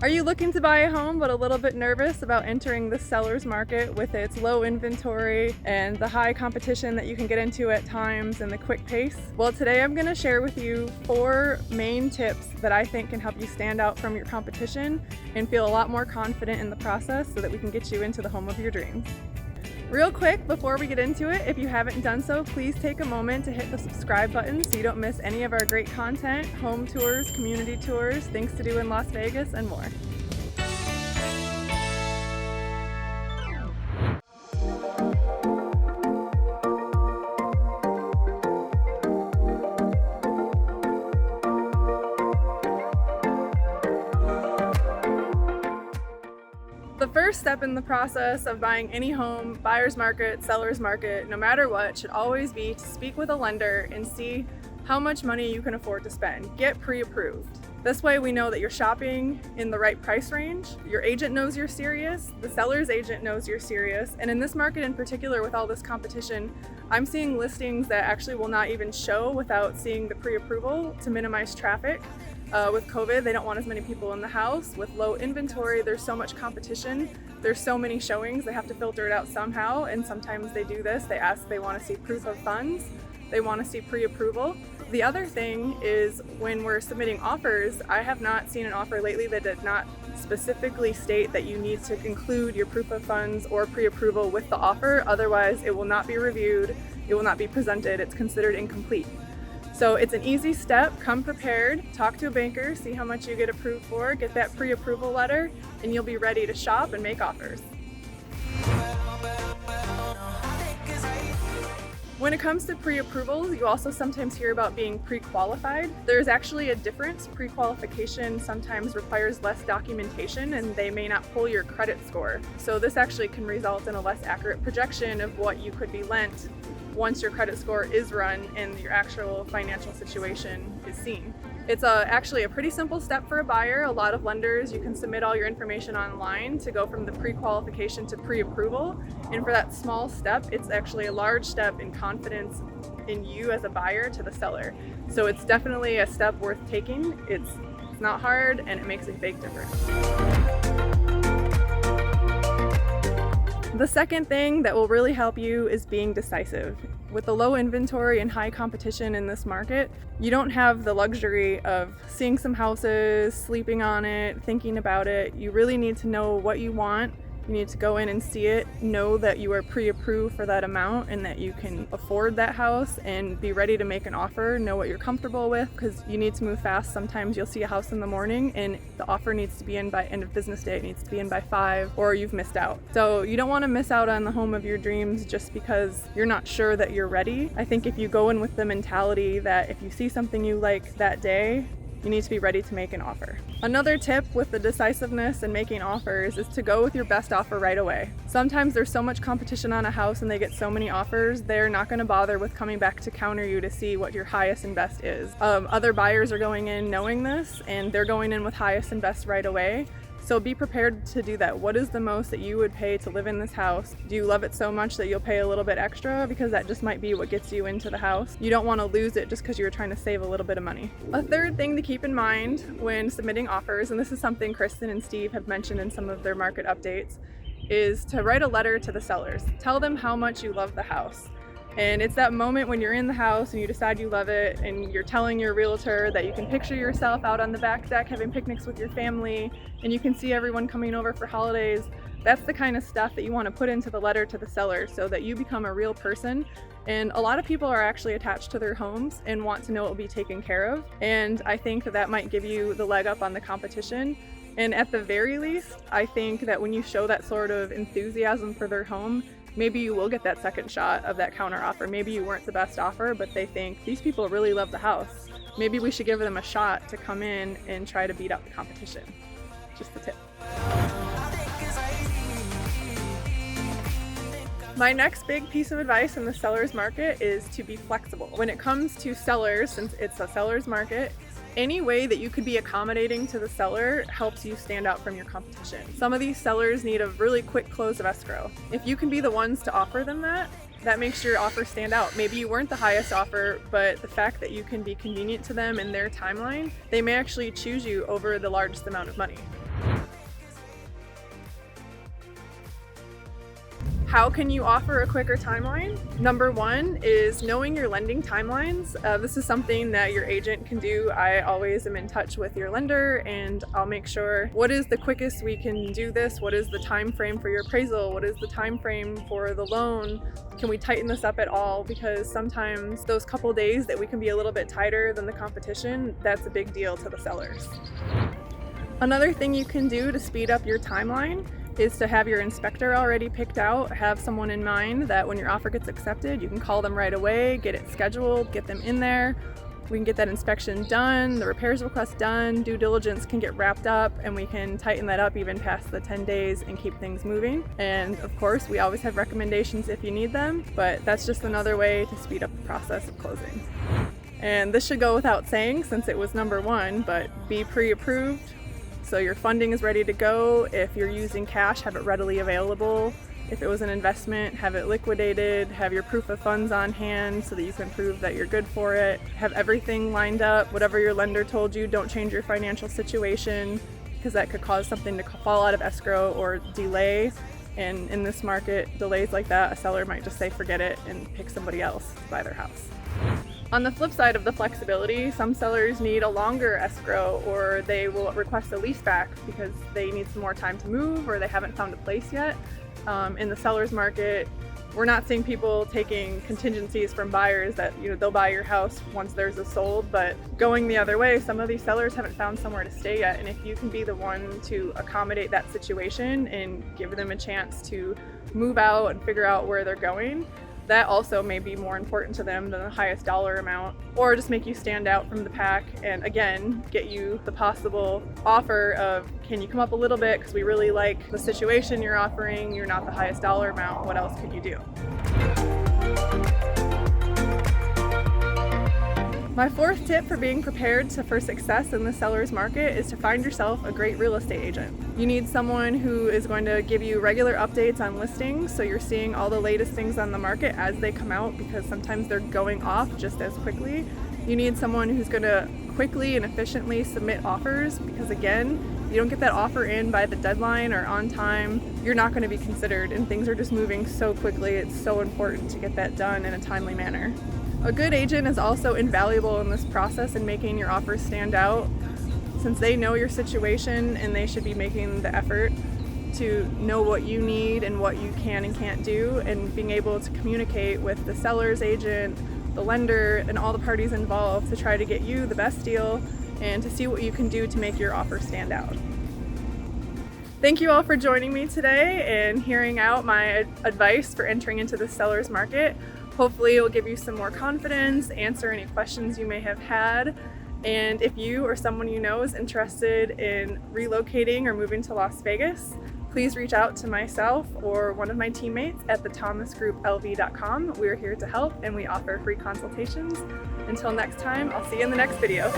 Are you looking to buy a home but a little bit nervous about entering the seller's market with its low inventory and the high competition that you can get into at times and the quick pace? Well, today I'm going to share with you 4 main tips that I think can help you stand out from your competition and feel a lot more confident in the process so that we can get you into the home of your dreams. Real quick, before we get into it, if you haven't done so, please take a moment to hit the subscribe button so you don't miss any of our great content, home tours, community tours, things to do in Las Vegas, and more. The first step in the process of buying any home, buyer's market, seller's market, no matter what, should always be to speak with a lender and see how much money you can afford to spend. Get pre-approved. This way we know that you're shopping in the right price range. Your agent knows you're serious, the seller's agent knows you're serious, and in this market in particular with all this competition, I'm seeing listings that actually will not even show without seeing the pre-approval to minimize traffic. With COVID, they don't want as many people in the house. With low inventory, there's so much competition. There's so many showings, they have to filter it out somehow, and sometimes they do this. They want to see proof of funds. They want to see pre-approval. The other thing is when we're submitting offers, I have not seen an offer lately that did not specifically state that you need to include your proof of funds or pre-approval with the offer. Otherwise, it will not be reviewed, it will not be presented, it's considered incomplete. So it's an easy step. Come prepared, talk to a banker, see how much you get approved for, get that pre-approval letter, and you'll be ready to shop and make offers. When it comes to pre-approvals, you also sometimes hear about being pre-qualified. There's actually a difference. Pre-qualification sometimes requires less documentation and they may not pull your credit score. So this actually can result in a less accurate projection of what you could be lent once your credit score is run and your actual financial situation is seen. It's actually a pretty simple step for a buyer. A lot of lenders, you can submit all your information online to go from the pre-qualification to pre-approval. And for that small step, it's actually a large step in confidence in you as a buyer to the seller. So it's definitely a step worth taking. It's not hard and it makes a big difference. The second thing that will really help you is being decisive. With the low inventory and high competition in this market, you don't have the luxury of seeing some houses, sleeping on it, thinking about it. You really need to know what you want. You need to go in and see it, know that you are pre-approved for that amount and that you can afford that house and be ready to make an offer, know what you're comfortable with, because you need to move fast. Sometimes you'll see a house in the morning and the offer needs to be in by end of business day, it needs to be in by 5, or you've missed out. So you don't want to miss out on the home of your dreams just because you're not sure that you're ready. I think if you go in with the mentality that if you see something you like that day, you need to be ready to make an offer. Another tip with the decisiveness and making offers is to go with your best offer right away. Sometimes there's so much competition on a house and they get so many offers, they're not going to bother with coming back to counter you to see what your highest and best is. Other buyers are going in knowing this and they're going in with highest and best right away. So be prepared to do that. What is the most that you would pay to live in this house? Do you love it so much that you'll pay a little bit extra? Because that just might be what gets you into the house. You don't want to lose it just because you're trying to save a little bit of money. A third thing to keep in mind when submitting offers, and this is something Kristen and Steve have mentioned in some of their market updates, is to write a letter to the sellers. Tell them how much you love the house. And it's that moment when you're in the house and you decide you love it and you're telling your realtor that you can picture yourself out on the back deck having picnics with your family and you can see everyone coming over for holidays. That's the kind of stuff that you want to put into the letter to the seller so that you become a real person. And a lot of people are actually attached to their homes and want to know it will be taken care of. And I think that might give you the leg up on the competition. And at the very least, I think that when you show that sort of enthusiasm for their home, maybe you will get that second shot of that counter offer. Maybe you weren't the best offer, but they think these people really love the house. Maybe we should give them a shot to come in and try to beat out the competition. Just a tip. My next big piece of advice in the seller's market is to be flexible. When it comes to sellers, since it's a seller's market, any way that you could be accommodating to the seller helps you stand out from your competition. Some of these sellers need a really quick close of escrow. If you can be the ones to offer them that makes your offer stand out. Maybe you weren't the highest offer, but the fact that you can be convenient to them in their timeline, they may actually choose you over the largest amount of money. How can you offer a quicker timeline? Number one is knowing your lending timelines. This is something that your agent can do. I always am in touch with your lender and I'll make sure what is the quickest we can do this, what is the time frame for your appraisal, what is the time frame for the loan, can we tighten this up at all? Because sometimes those couple days that we can be a little bit tighter than the competition, that's a big deal to the sellers. Another thing you can do to speed up your timeline is to have your inspector already picked out, have someone in mind that when your offer gets accepted, you can call them right away, get it scheduled, get them in there. We can get that inspection done, the repairs request done, due diligence can get wrapped up, and we can tighten that up even past the 10 days and keep things moving. And of course, we always have recommendations if you need them, but that's just another way to speed up the process of closing. And this should go without saying since it was number one, but be pre-approved. So your funding is ready to go. If you're using cash, have it readily available. If it was an investment, have it liquidated, have your proof of funds on hand so that you can prove that you're good for it. Have everything lined up. Whatever your lender told you, don't change your financial situation because that could cause something to fall out of escrow or delay. And in this market, delays like that, a seller might just say forget it and pick somebody else to buy their house. On the flip side of the flexibility, some sellers need a longer escrow or they will request a lease back because they need some more time to move or they haven't found a place yet. In the seller's market, we're not seeing people taking contingencies from buyers that they'll buy your house once theirs is sold, but going the other way, some of these sellers haven't found somewhere to stay yet, and if you can be the one to accommodate that situation and give them a chance to move out and figure out where they're going, that also may be more important to them than the highest dollar amount, or just make you stand out from the pack and again get you the possible offer of, can you come up a little bit because we really like the situation you're offering, you're not the highest dollar amount, what else could you do? My fourth tip for being prepared for success in the seller's market is to find yourself a great real estate agent. You need someone who is going to give you regular updates on listings so you're seeing all the latest things on the market as they come out because sometimes they're going off just as quickly. You need someone who's going to quickly and efficiently submit offers because again, you don't get that offer in by the deadline or on time, you're not going to be considered and things are just moving so quickly. It's so important to get that done in a timely manner. A good agent is also invaluable in this process in making your offers stand out since they know your situation and they should be making the effort to know what you need and what you can and can't do and being able to communicate with the seller's agent, the lender, and all the parties involved to try to get you the best deal and to see what you can do to make your offer stand out. Thank you all for joining me today and hearing out my advice for entering into the seller's market. Hopefully it will give you some more confidence, answer any questions you may have had. And if you or someone you know is interested in relocating or moving to Las Vegas, please reach out to myself or one of my teammates at thethomasgrouplv.com. We're here to help and we offer free consultations. Until next time, I'll see you in the next video.